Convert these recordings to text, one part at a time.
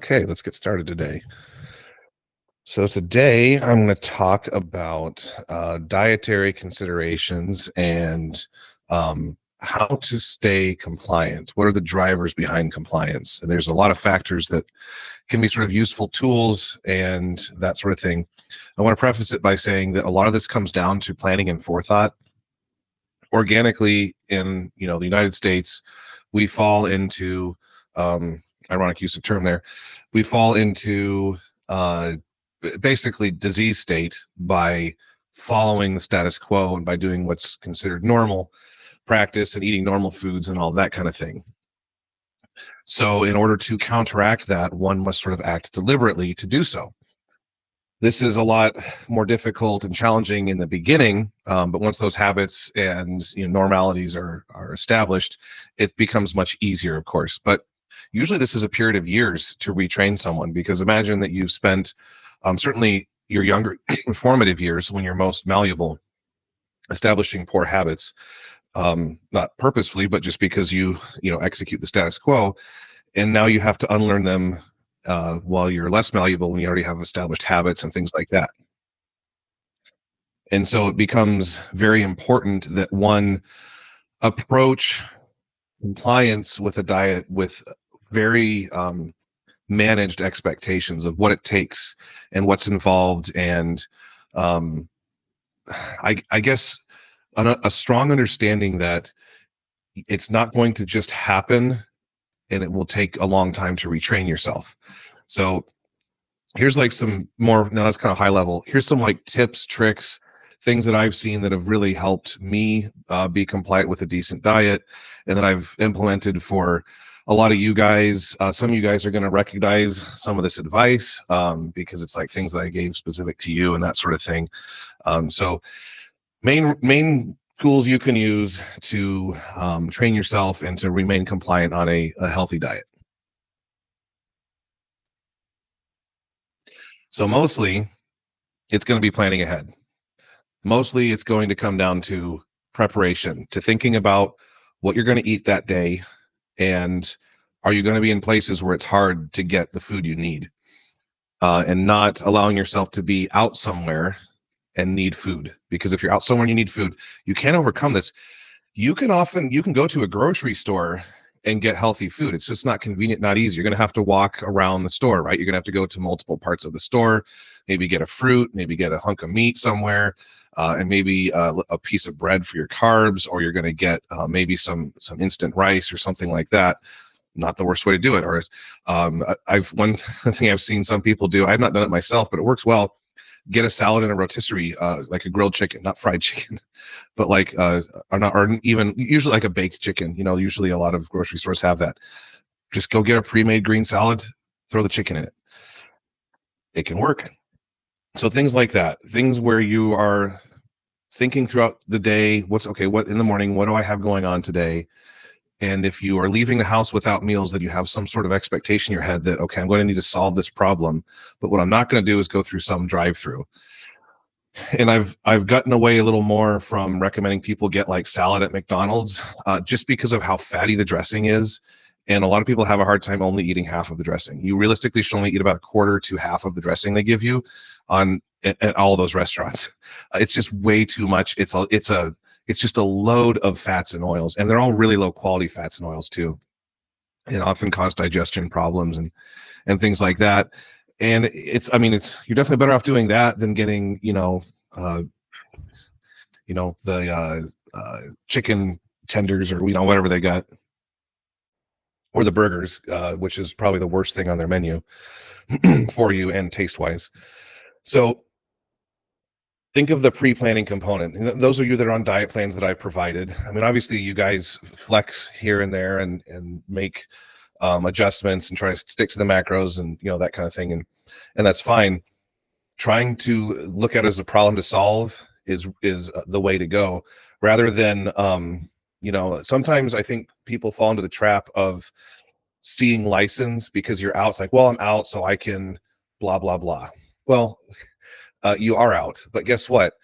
Okay, let's get started today. So today I'm going to talk about dietary considerations and how to stay compliant. What are the drivers behind compliance? And there's a lot of factors that can be sort of useful tools and that sort of thing. I want to preface it by saying that a lot of this comes down to planning and forethought. Organically, in the United States, we fall into ironic use of term there. We fall into basically disease state by following the status quo and by doing what's considered normal practice and eating normal foods and all that kind of thing. So in order to counteract that, one must sort of act deliberately to do so. This is a lot more difficult and challenging in the beginning, but once those habits and normalities are established, it becomes much easier, of course. But usually this is a period of years to retrain someone, because imagine that you've spent certainly your younger formative years when you're most malleable establishing poor habits, not purposefully, but just because you execute the status quo, and now you have to unlearn them while you're less malleable when you already have established habits and things like that. And so it becomes very important that one approach compliance with a diet with very managed expectations of what it takes and what's involved. And I guess a strong understanding that it's not going to just happen and it will take a long time to retrain yourself. So here's like some more, now that's kind of high level. Here's some like tips, tricks, things that I've seen that have really helped me be compliant with a decent diet and that I've implemented for a lot of you guys. Some of you guys are going to recognize some of this advice because it's like things that I gave specific to you and that sort of thing. So main tools you can use to train yourself and to remain compliant on a healthy diet. So mostly it's going to be planning ahead. Mostly it's going to come down to preparation, to thinking about what you're going to eat that day. And are you going to be in places where it's hard to get the food you need, and not allowing yourself to be out somewhere and need food? Because if you're out somewhere and you need food, you can't overcome this. You can go to a grocery store and get healthy food. It's just not convenient, not easy. You're going to have to walk around the store, right? You're going to have to go to multiple parts of the store, maybe get a fruit, maybe get a hunk of meat somewhere, and maybe a piece of bread for your carbs, or you're going to get maybe some instant rice or something like that. Not the worst way to do it. Or one thing I've seen some people do, I've not done it myself, but it works well. Get a salad and a rotisserie, like a grilled chicken, not fried chicken, but like or even usually like a baked chicken. Usually a lot of grocery stores have that. Just go get a pre-made green salad, throw the chicken in it. It can work. So things like that, things where you are thinking throughout the day, what in the morning, what do I have going on today? And if you are leaving the house without meals, that you have some sort of expectation in your head that, okay, I'm going to need to solve this problem, but what I'm not going to do is go through some drive-through. And I've gotten away a little more from recommending people get like salad at McDonald's, just because of how fatty the dressing is. And a lot of people have a hard time only eating half of the dressing. You realistically should only eat about a quarter to half of the dressing they give you at all those restaurants. It's just way too much. It's just a load of fats and oils, and they're all really low quality fats and oils too, and often cause digestion problems and things like that. And you're definitely better off doing that than getting the chicken tenders or whatever they got, or the burgers, which is probably the worst thing on their menu for you and taste wise. So think of the pre-planning component. And those of you that are on diet plans that I've provided, I mean, obviously you guys flex here and there and make adjustments and try to stick to the macros and that kind of thing, and that's fine. Trying to look at it as a problem to solve is the way to go, rather than sometimes I think people fall into the trap of seeing license because you're out. It's like, well, I'm out so I can blah blah blah. Well, you are out, but guess what?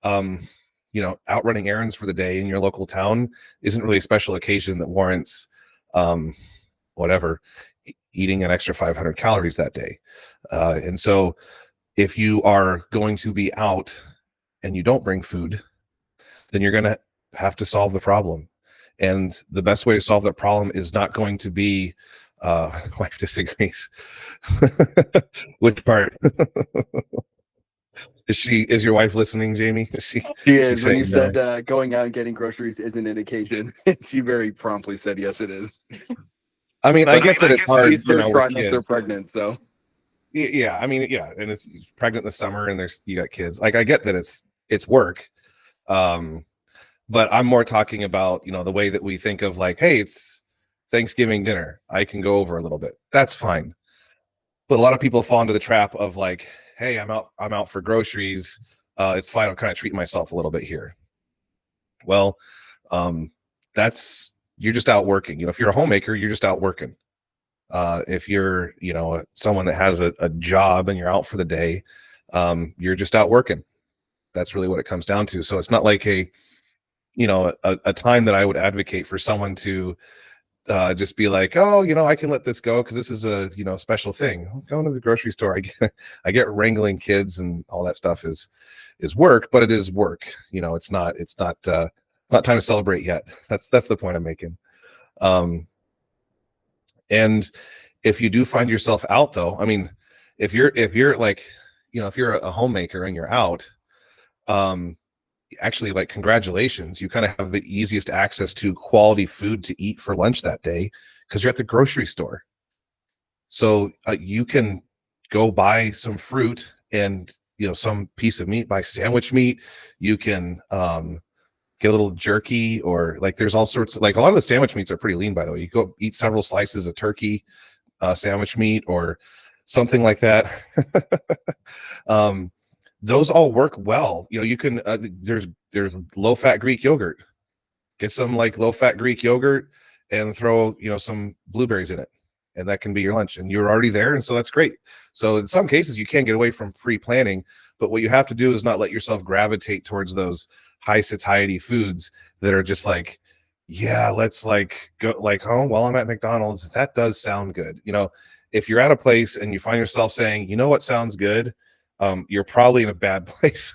Out running errands for the day in your local town isn't really a special occasion that warrants whatever. eating an extra 500 calories that day. And so if you are going to be out and you don't bring food, then you're going to have to solve the problem. And the best way to solve that problem is not going to be, wife disagrees. Which part? Is your wife listening, Jamie? She is. When you said going out and getting groceries is an indication, she very promptly said, yes, it is. I mean, I get that it's hard. She's third trimester pregnant, so. Yeah, I mean, yeah, and it's pregnant in the summer, and you got kids. Like, I get that it's work, but I'm more talking about, the way that we think of, like, hey, it's Thanksgiving dinner, I can go over a little bit. That's fine. But a lot of people fall into the trap of like, hey, I'm out for groceries. It's fine. I'm kind of treating myself a little bit here. Well, you're just out working. If you're a homemaker, you're just out working. If you're, someone that has a job and you're out for the day, you're just out working. That's really what it comes down to. So it's not like a time that I would advocate for someone to just be like, oh, I can let this go because this is a special thing. I'm going to the grocery store, I get wrangling kids and all that stuff is work, but it is work. It's not time to celebrate yet. That's the point I'm making. And if you do find yourself out, though, I mean, if you're like, if you're a homemaker and you're out, actually, like, congratulations, you kind of have the easiest access to quality food to eat for lunch that day because you're at the grocery store. So you can go buy some fruit and some piece of meat, buy sandwich meat. You can get a little jerky, or like there's all sorts of, like, a lot of the sandwich meats are pretty lean, by the way. You go eat several slices of turkey sandwich meat or something like that. Those all work well. You can there's low-fat Greek yogurt. Get some like low-fat Greek yogurt and throw some blueberries in it, and that can be your lunch, and you're already there, and so that's great. So in some cases you can get away from pre-planning, but what you have to do is not let yourself gravitate towards those high satiety foods that are just like, yeah, let's like go, like, oh, well, I'm at McDonald's, that does sound good. If you're at a place and you find yourself saying, what sounds good, you're probably in a bad place.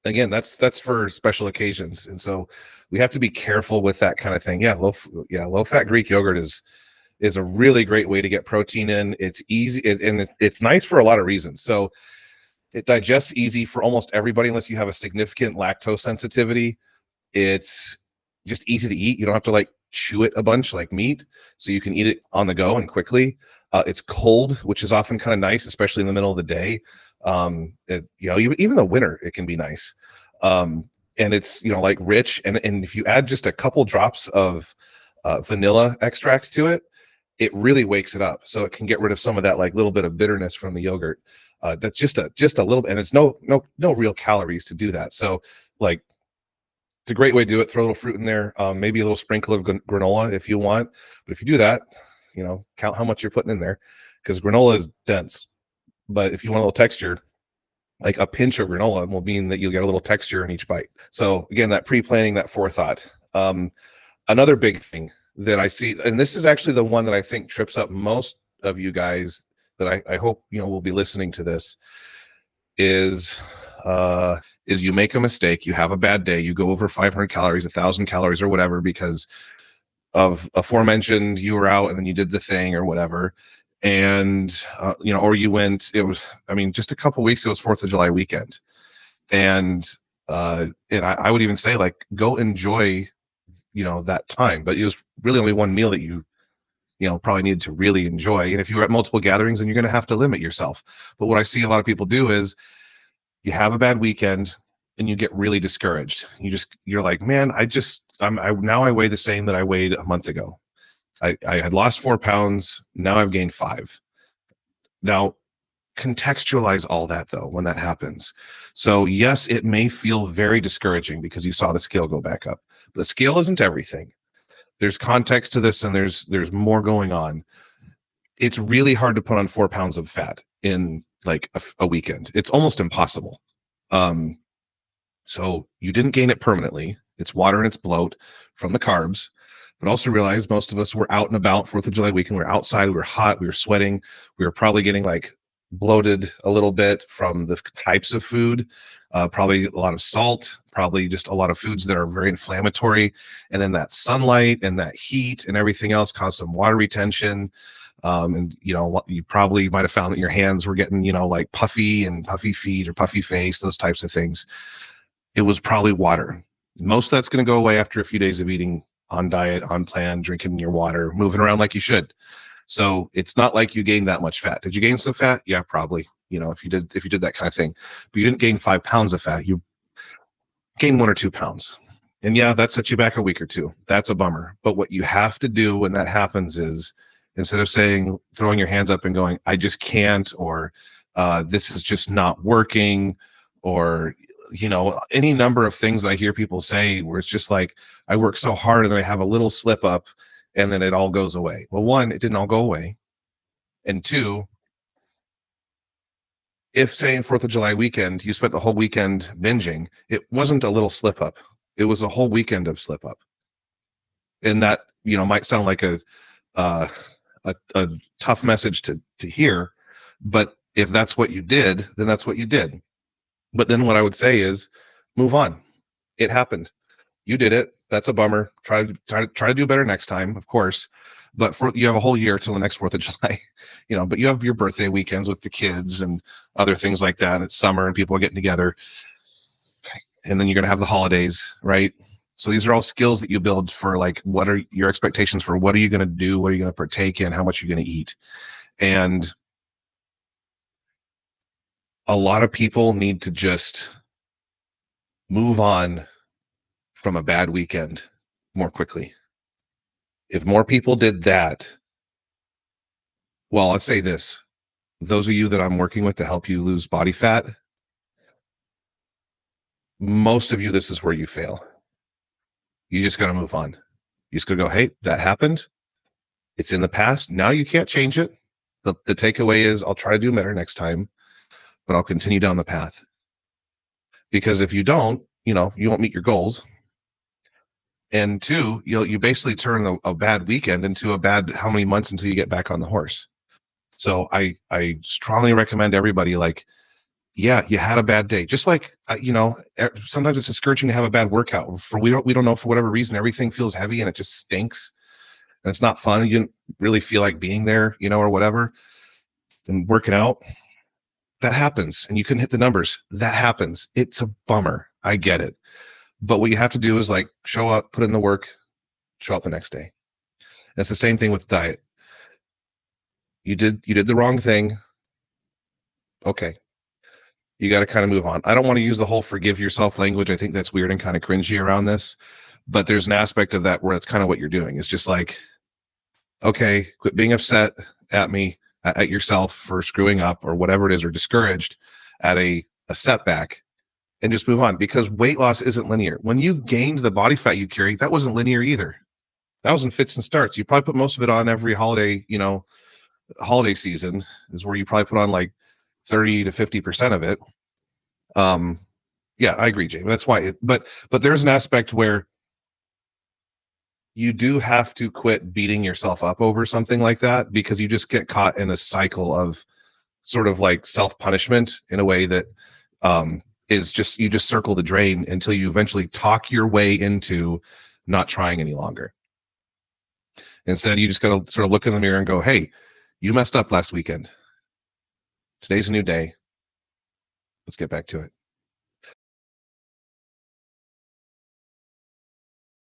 Again, that's for special occasions, and so we have to be careful with that kind of thing. Low-fat Greek yogurt is a really great way to get protein in. It's easy, and it's nice for a lot of reasons. So it digests easy for almost everybody, unless you have a significant lactose sensitivity. It's just easy to eat. You don't have to like chew it a bunch like meat, so you can eat it on the go and quickly. It's cold, which is often kind of nice, especially in the middle of the day. Even the winter, it can be nice. And it's, like rich. And if you add just a couple drops of vanilla extract to it, it really wakes it up. So it can get rid of some of that like little bit of bitterness from the yogurt. That's just a little bit, and it's no real calories to do that. So like, it's a great way to do it. Throw a little fruit in there, maybe a little sprinkle of granola if you want. But if you do that, count how much you're putting in there, because granola is dense. But if you want a little texture, like a pinch of granola will mean that you'll get a little texture in each bite. So again, that pre-planning, that forethought. Another big thing that I see, and this is actually the one that I think trips up most of you guys, that I hope will be listening to this, is you make a mistake, you have a bad day, you go over 500 calories, 1,000 calories, or whatever, because of aforementioned, you were out and then you did the thing or whatever, and or you went, just a couple weeks, it was 4th of July weekend, and I would even say, like, go enjoy that time, but it was really only one meal that you probably needed to really enjoy. And if you were at multiple gatherings, then you're going to have to limit yourself. But what I see a lot of people do is, you have a bad weekend and you get really discouraged. You're like, man, now I weigh the same that I weighed a month ago. I had lost 4 pounds. Now I've gained 5. Now, contextualize all that though when that happens. So yes, it may feel very discouraging because you saw the scale go back up. But the scale isn't everything. There's context to this, and there's more going on. It's really hard to put on 4 pounds of fat in like a weekend. It's almost impossible. So you didn't gain it permanently. It's water and it's bloat from the carbs. but also realize most of us were out and about 4th of July weekend. We were outside, we were hot, we were sweating, we were probably getting like bloated a little bit from the types of food, probably a lot of salt, probably just a lot of foods that are very inflammatory. And then that sunlight and that heat and everything else caused some water retention. And you probably might have found that your hands were getting, like puffy feet or puffy face, those types of things. It was probably water. Most of that's going to go away after a few days of eating on diet, on plan, drinking your water, moving around like you should. So it's not like you gained that much fat. Did you gain some fat? Yeah, probably. If you did that kind of thing, but you didn't gain 5 pounds of fat. You gained 1 or 2 pounds. And yeah, that sets you back a week or two. That's a bummer. But what you have to do when that happens is, instead of throwing your hands up and going, I just can't, or this is just not working, or any number of things that I hear people say where it's just like, I work so hard and then I have a little slip up and then it all goes away. Well, 1, it didn't all go away. And 2, if saying 4th of July weekend, you spent the whole weekend binging, it wasn't a little slip up. It was a whole weekend of slip up. And that, might sound like a tough message to hear, but if that's what you did, then that's what you did. But then what I would say is move on. It happened. You did it. That's a bummer. Try to do better next time, of course. But you have a whole year till the next 4th of July, but you have your birthday weekends with the kids and other things like that. It's summer and people are getting together. And then you're going to have the holidays, right? So these are all skills that you build for, like, what are your expectations for what are you going to do? What are you going to partake in? How much are you going to eat? And a lot of people need to just move on from a bad weekend more quickly. If more people did that, well, let's say this, those of you that I'm working with to help you lose body fat, most of you, this is where you fail. You just got to move on. You just got to go, hey, that happened. It's in the past. Now you can't change it. The takeaway is, I'll try to do better next time, but I'll continue down the path. Because if you don't, you won't meet your goals. And 2, you basically turn a bad weekend into a bad how many months until you get back on the horse. So I strongly recommend everybody, like, yeah, you had a bad day. Just like, sometimes it's discouraging to have a bad workout. We don't know, for whatever reason, everything feels heavy and it just stinks. And it's not fun. You didn't really feel like being there, or whatever. And working out, that happens. And you couldn't hit the numbers. That happens. It's a bummer. I get it. But what you have to do is, like, show up, put in the work, show up the next day. And it's the same thing with diet. You did the wrong thing. Okay. You got to kind of move on. I don't want to use the whole forgive yourself language. I think that's weird and kind of cringy around this. But there's an aspect of that where that's kind of what you're doing. It's just like, okay, quit being upset at me, at yourself for screwing up or whatever it is, or discouraged at a setback, and just move on. Because weight loss isn't linear. When you gained the body fat you carry, that wasn't linear either. That was in fits and starts. You probably put most of it on every holiday, holiday season is where you probably put on like 30 to 50% of it. Yeah, I agree, Jamie. That's why. But there's an aspect where you do have to quit beating yourself up over something like that, because you just get caught in a cycle of sort of like self-punishment in a way that is just, you just circle the drain until you eventually talk your way into not trying any longer. Instead, you just got to sort of look in the mirror and go, hey, you messed up last weekend. Today's a new day. Let's get back to it.